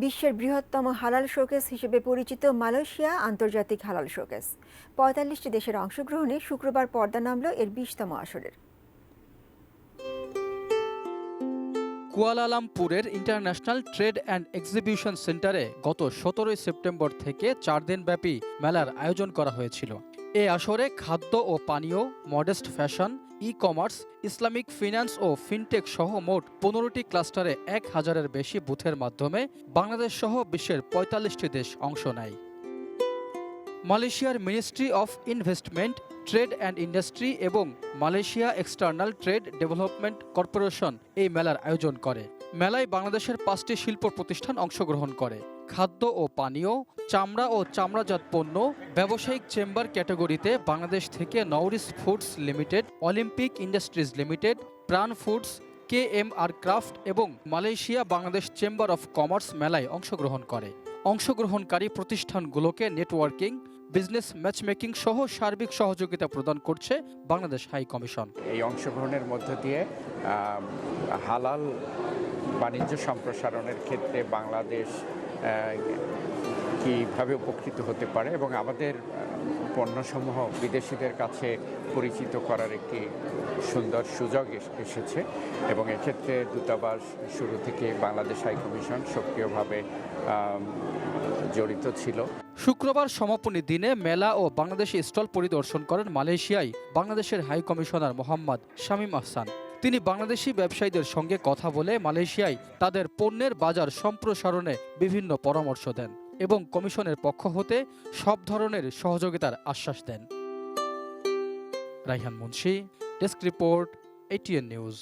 বিশ্বের বৃহত্তম হালাল শোকেস হিসেবে পরিচিত মালয়েশিয়া আন্তর্জাতিক হালাল শোকেস ৪৫টি দেশের অংশগ্রহণে শুক্রবার পর্দা নামল এর ২০তম আসরের। কুয়ালালামপুরের ইন্টারন্যাশনাল ট্রেড অ্যান্ড এক্সিবিশন সেন্টারে গত ১৭ সেপ্টেম্বর থেকে ৪ দিনব্যাপী মেলার আয়োজন করা হয়েছিল। এ আসরে খাদ্য ও পানীয়, modest fashion, ecommerce, Islamic finance ও ফিনটেক সহ মোট ১৫টি ক্লাস্টারে ১,০০০-এর বেশি বুথের মাধ্যমে বাংলাদেশ সহ বিশ্বের ৪৫টি দেশ অংশ নেয়। মালয়েশিয়ার ministry of investment, trade and industry এবং Malaysia external trade development corporation এই মেলার আয়োজন করে। মেলায় বাংলাদেশের ৫টি শিল্প প্রতিষ্ঠান অংশগ্রহণ করে। খাদ্য ও পানীয়, চামড়া ও চামড়াজাত পণ্য, ব্যবসায়িক চেম্বার ক্যাটাগরিতে বাংলাদেশ থেকে Nauris foods limited, Olympic industries limited, Pran foods, KMR craft এবং Malaysia Bangladesh chamber of commerce মেলায় অংশগ্রহণ করে। অংশগ্রহণকারী প্রতিষ্ঠানগুলোকে নেটওয়ার্কিং, বিজনেস ম্যাচমেকিং সহ সার্বিক সহযোগিতা প্রদান করছে বাংলাদেশ হাই কমিশন। এই অংশগ্রহণের মধ্য দিয়ে হালাল বাণিজ্য সম্প্রসারণের ক্ষেত্রে বাংলাদেশ কীভাবে উপকৃত হতে পারে এবং আমাদের পণ্যসমূহ বিদেশিদের কাছে পরিচিত করার একটি সুন্দর সুযোগ এসেছে এবং এক্ষেত্রে দূতাবাস শুরু থেকে বাংলাদেশ হাই কমিশন সক্রিয়ভাবে জড়িত ছিল। শুক্রবার সমাপনী দিনে মেলা ও বাংলাদেশি স্টল পরিদর্শন করেন মালয়েশিয়ায় বাংলাদেশের হাই কমিশনার মোহাম্মদ শামীম আহসান। তিনি বাংলাদেশি ব্যবসায়ীদের সঙ্গে কথা বলে মালয়েশিয়ায় তাদের পণ্যের বাজার সম্প্রসারণে বিভিন্ন পরামর্শ দেন এবং কমিশনের পক্ষ হতে সব ধরনের সহযোগিতার আশ্বাস দেন। Raihan Munshi, desk report, ATN news.